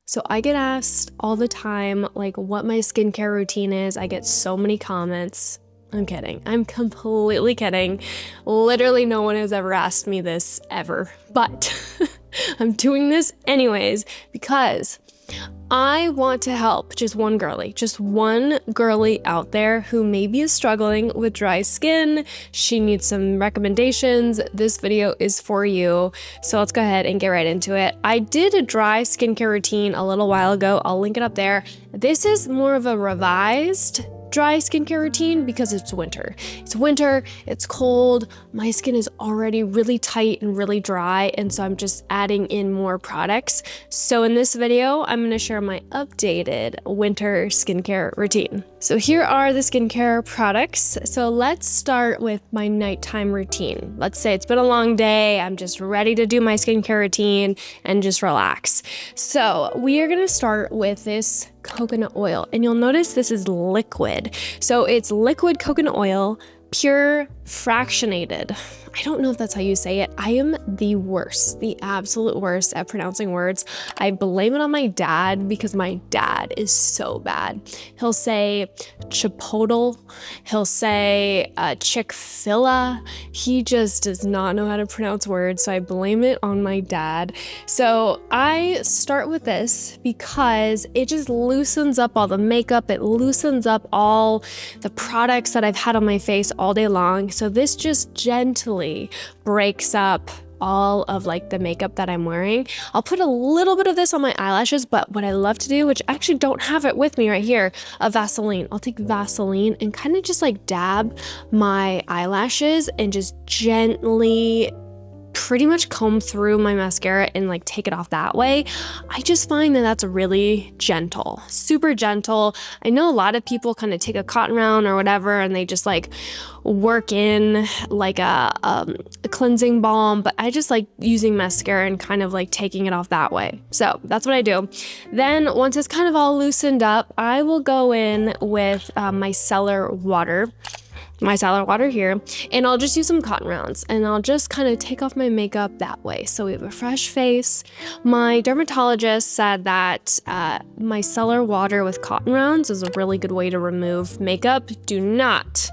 So I get asked all the time, like, what my skincare routine is. I get so many comments. I'm kidding. I'm completely kidding. Literally no one has ever asked me this ever, but I'm doing this anyways because I want to help just one girly out there who maybe is struggling with dry skin. She needs some recommendations. This video is for you. So let's go ahead and get right into it. I did a dry skincare routine a little while ago. I'll link it up there. This is more of a revised dry skincare routine because it's winter. It's winter, it's cold, my skin is already really tight and really dry, and so I'm just adding in more products. So in this video, I'm gonna share my updated winter skincare routine. So here are the skincare products. So let's start with my nighttime routine. Let's say it's been a long day, I'm just ready to do my skincare routine and just relax. So we are gonna start with this coconut oil, and you'll notice this is liquid. So it's liquid coconut oil, pure fractionated. I don't know if that's how you say it. I am the worst, the absolute worst at pronouncing words. I blame it on my dad because my dad is so bad. He'll say chipotle, he'll say Chick-fil-A. He just does not know how to pronounce words, so I blame it on my dad. So I start with this because it just loosens up all the makeup. It loosens up all the products that I've had on my face all day long. So this just gently breaks up all of like the makeup that I'm wearing. I'll put a little bit of this on my eyelashes, but what I love to do, which I actually don't have it with me right here, a Vaseline. I'll take Vaseline and kind of just like dab my eyelashes and just gently pretty much comb through my mascara and like take it off that way. I just find that that's really gentle, super gentle. I know a lot of people kind of take a cotton round or whatever and they just like work in like a cleansing balm, but I just like using mascara and kind of like taking it off that way. So that's what I do. Then once it's kind of all loosened up, I will go in with my micellar water here, and I'll just use some cotton rounds and I'll just kind of take off my makeup that way. So we have a fresh face. My dermatologist said that micellar water with cotton rounds is a really good way to remove makeup. Do not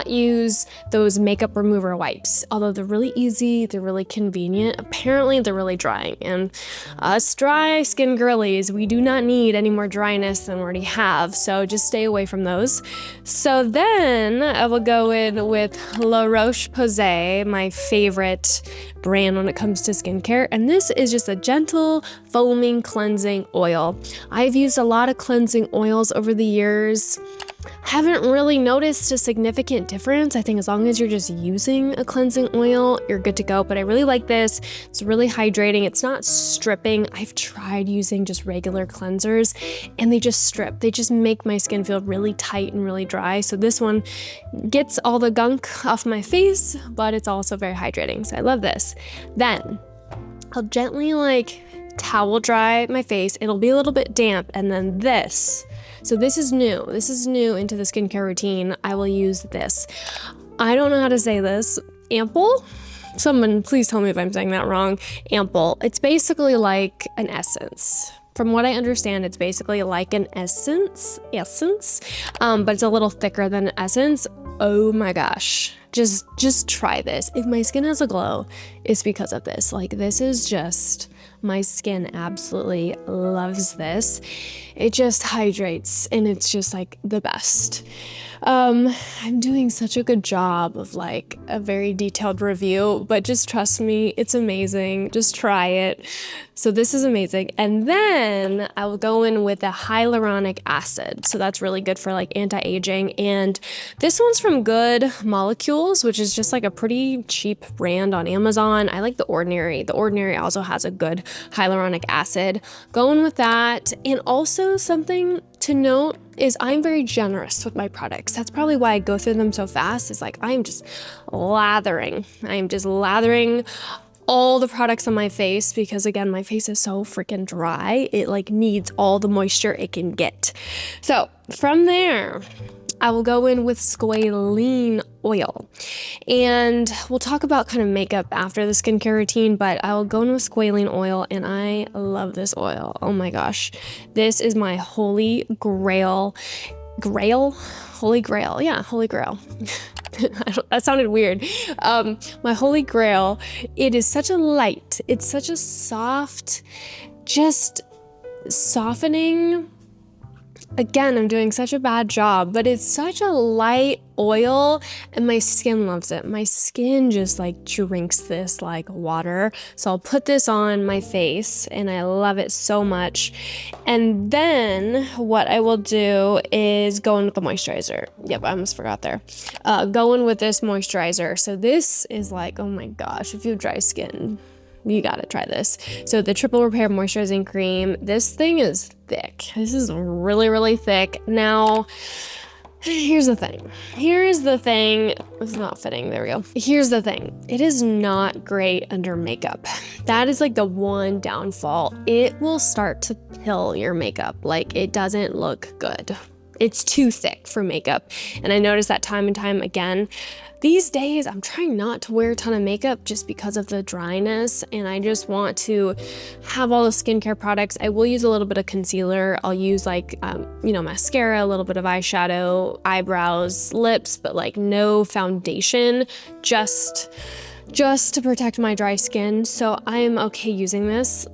use those makeup remover wipes. Although they're really easy, they're really convenient. Apparently they're really drying, and us dry skin girlies, we do not need any more dryness than we already have. So just stay away from those. So then I will go in with La Roche-Posay, my favorite brand when it comes to skincare, and this is just a gentle foaming cleansing oil. I've used a lot of cleansing oils over the years. Haven't really noticed a significant difference. I think as long as you're just using a cleansing oil, you're good to go. But I really like this. It's really hydrating. It's not stripping. I've tried using just regular cleansers and they just strip. They just make my skin feel really tight and really dry. So this one gets all the gunk off my face, but it's also very hydrating. So I love this. Then I'll gently like towel dry my face. It'll be a little bit damp, and then this. So this is new. This is new into the skincare routine. I will use this. I don't know how to say this. Ample? Someone please tell me if I'm saying that wrong. Ample. It's basically like an essence. From what I understand, it's basically like an essence, but it's a little thicker than an essence. Oh my gosh. Just try this. If my skin has a glow, it's because of this. Like, this is just, my skin absolutely loves this. It just hydrates and it's just like the best. I'm doing such a good job of like a very detailed review, but just trust me, it's amazing. Just try it. So this is amazing. And then I will go in with a hyaluronic acid. So that's really good for like anti-aging. And this one's from Good Molecules, which is just like a pretty cheap brand on Amazon. I like The Ordinary. The Ordinary also has a good hyaluronic acid. Going with that. And also something to note is I'm very generous with my products. That's probably why I go through them so fast. It's like I'm just lathering. I'm just lathering all the products on my face because, again, my face is so freaking dry. It like needs all the moisture it can get. So from there, I will go in with squalene oil. And we'll talk about kind of makeup after the skincare routine, but I'll go in with squalene oil, and I love this oil. Oh my gosh. This is my holy grail. Holy grail. Yeah, holy grail. That sounded weird. My holy grail. It is such a light, it's such a soft, just softening. Again, I'm doing such a bad job, but it's such a light oil and my skin loves it. My skin just like drinks this like water. So I'll put this on my face and I love it so much. And then what I will do is go in with the moisturizer. Yep, I almost forgot there. Go in with this moisturizer. So this is like, oh my gosh, if you have dry skin, you gotta try this. So the Triple Repair Moisturizing Cream, this thing is thick. This is really, really thick. Now, here's the thing. It's not fitting. There we go. Here's the thing. It is not great under makeup. That is like the one downfall. It will start to pill your makeup. Like it doesn't look good. It's too thick for makeup. And I notice that time and time again. These days, I'm trying not to wear a ton of makeup just because of the dryness, and I just want to have all the skincare products. I will use a little bit of concealer. I'll use like, mascara, a little bit of eyeshadow, eyebrows, lips, but like no foundation, just to protect my dry skin. So I am okay using this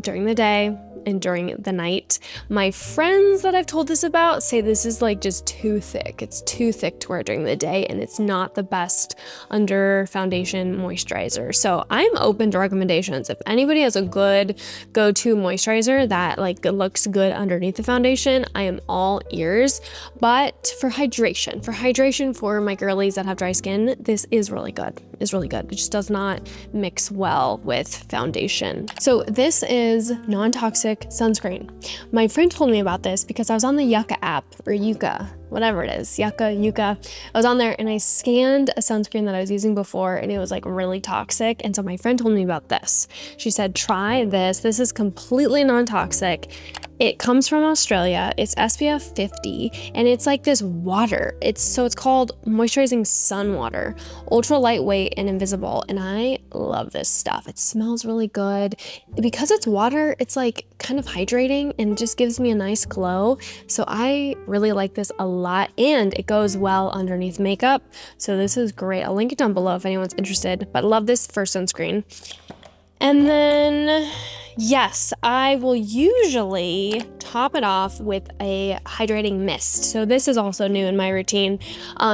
during the day and during the night. My friends that I've told this about say this is like just too thick. It's too thick to wear during the day, and it's not the best under foundation moisturizer. So I'm open to recommendations. If anybody has a good go-to moisturizer that like looks good underneath the foundation, I am all ears. But for hydration for my girlies that have dry skin, this is really good. It's really good. It just does not mix well with foundation. So this is non-toxic sunscreen. My friend told me about this because I was on the Yucca app, or Yucca, whatever it is, Yucca. I was on there and I scanned a sunscreen that I was using before and it was like really toxic. And so my friend told me about this. She said, try this. This is completely non-toxic. It comes from Australia. It's SPF 50 and it's like this water. It's called moisturizing sun water, ultra lightweight and invisible. And I love this stuff. It smells really good. Because it's water, it's like kind of hydrating and just gives me a nice glow. So I really like this a lot, and it goes well underneath makeup. So this is great. I'll link it down below if anyone's interested, but love this for sunscreen. And then, yes, I will usually top it off with a hydrating mist. So this is also new in my routine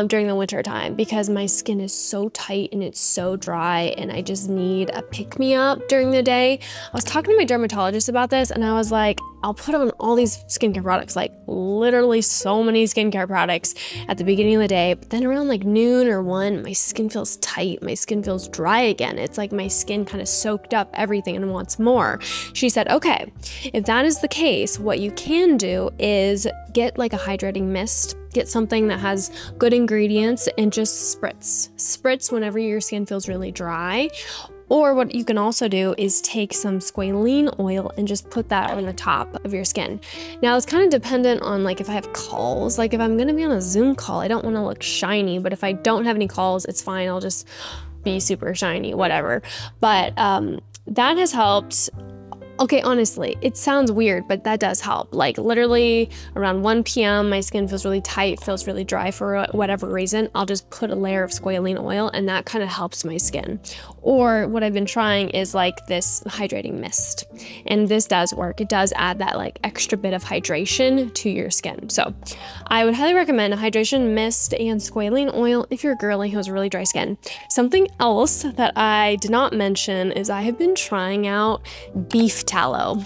during the winter time because my skin is so tight and it's so dry and I just need a pick-me-up during the day. I was talking to my dermatologist about this and I was like, I'll put on all these skincare products, like literally so many skincare products at the beginning of the day, but then around like noon or 1, my skin feels tight, my skin feels dry again. It's like my skin kind of soaked up everything and wants more. She said, okay, if that is the case, what you can do is get like a hydrating mist, get something that has good ingredients and just spritz whenever your skin feels really dry. Or what you can also do is take some squalene oil and just put that on the top of your skin. Now it's kind of dependent on like if I have calls, like if I'm gonna be on a Zoom call, I don't wanna look shiny, but if I don't have any calls, it's fine. I'll just be super shiny, whatever. But that has helped. Okay, honestly, it sounds weird, but that does help. Like literally around 1 p.m., my skin feels really tight, feels really dry for whatever reason. I'll just put a layer of squalene oil and that kind of helps my skin. Or what I've been trying is like this hydrating mist. And this does work. It does add that like extra bit of hydration to your skin. So I would highly recommend a hydration mist and squalene oil if you're a girly who has really dry skin. Something else that I did not mention is I have been trying out beef tallow.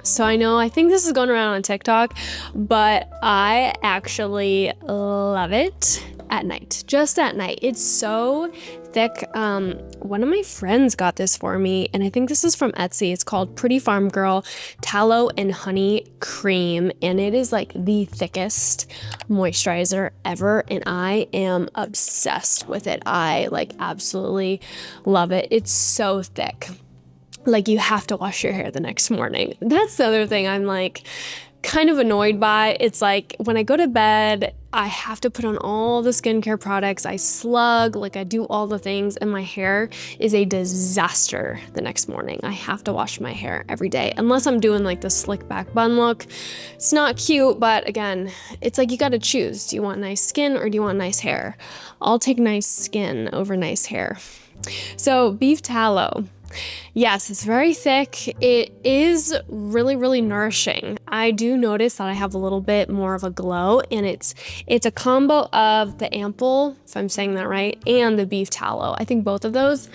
So I think this is going around on TikTok, but I actually love it at night, just at night. It's so thick. One of my friends got this for me, and I think this is from Etsy. It's called Pretty Farm Girl Tallow and Honey Cream, and it is like the thickest moisturizer ever, and I am obsessed with it. I like absolutely love it. It's so thick. Like you have to wash your hair the next morning. That's the other thing I'm like, kind of annoyed by. It's like when I go to bed, I have to put on all the skincare products. I slug, like I do all the things, and my hair is a disaster the next morning. I have to wash my hair every day, unless I'm doing like the slick back bun look. It's not cute, but again, it's like you gotta choose. Do you want nice skin or do you want nice hair? I'll take nice skin over nice hair. So beef tallow. Yes, it's very thick. It is really, really nourishing. I do notice that I have a little bit more of a glow, and it's a combo of the ample, if I'm saying that right, and the beef tallow. I think both of those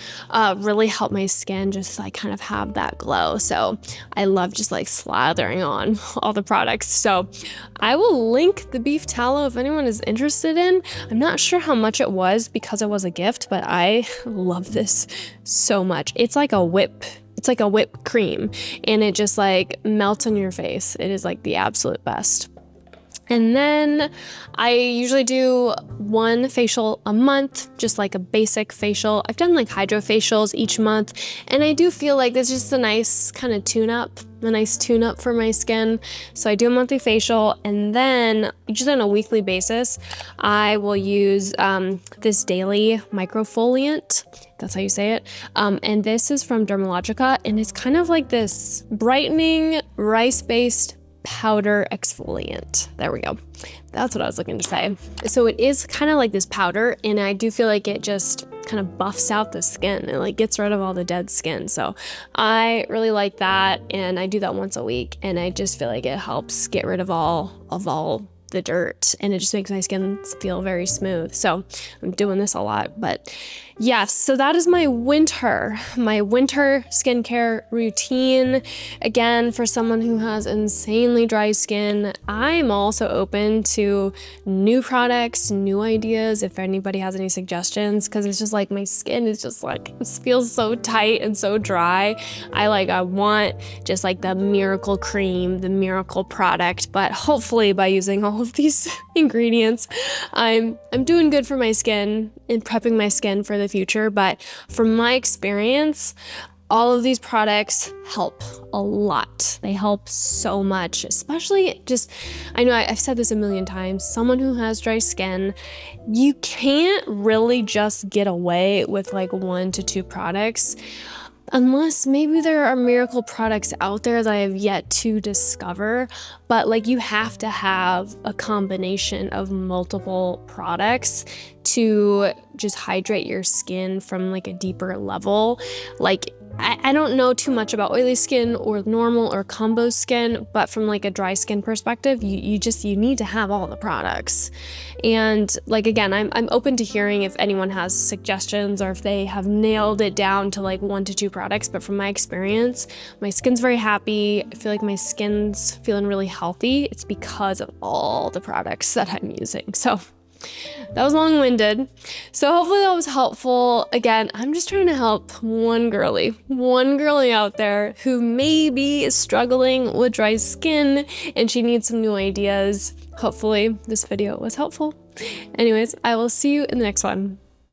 really help my skin just like kind of have that glow. So I love just like slathering on all the products. So I will link the beef tallow if anyone is interested in. I'm not sure how much it was because it was a gift, but I love this so much. It's like a whipped cream, and it just like melts on your face. It is like the absolute best. And then I usually do one facial a month, just like a basic facial. I've done like hydrofacials each month, and I do feel like this is just a nice kind of tune-up for my skin. So I do a monthly facial, and then usually on a weekly basis, I will use this daily microfoliant. That's how you say it. And this is from Dermalogica, and it's kind of like this brightening rice-based powder exfoliant. There we go. That's what I was looking to say. So it is kind of like this powder, and I do feel like it just kind of buffs out the skin and like gets rid of all the dead skin. So I really like that, and I do that once a week, and I just feel like it helps get rid of all the dirt, and it just makes my skin feel very smooth. So I'm doing this a lot, but yes, so that is my winter skincare routine. Again, for someone who has insanely dry skin, I'm also open to new products, new ideas, if anybody has any suggestions, because it's just like my skin is just like, it feels so tight and so dry. I want just like the miracle cream, the miracle product, but hopefully by using all of these ingredients, I'm doing good for my skin and prepping my skin for the future. But from my experience, all of these products help a lot. They help so much, especially just, I know I've said this a million times, someone who has dry skin, you can't really just get away with like 1 to 2 products. Unless maybe there are miracle products out there that I have yet to discover, but like you have to have a combination of multiple products to just hydrate your skin from like a deeper level. Like I don't know too much about oily skin or normal or combo skin, but from like a dry skin perspective, you need to have all the products. And like, again, I'm open to hearing if anyone has suggestions or if they have nailed it down to like 1 to 2 products. But from my experience, my skin's very happy. I feel like my skin's feeling really healthy. It's because of all the products that I'm using. So that was long-winded. So hopefully that was helpful. Again, I'm just trying to help one girly out there who maybe is struggling with dry skin and she needs some new ideas. Hopefully this video was helpful. Anyways, I will see you in the next one.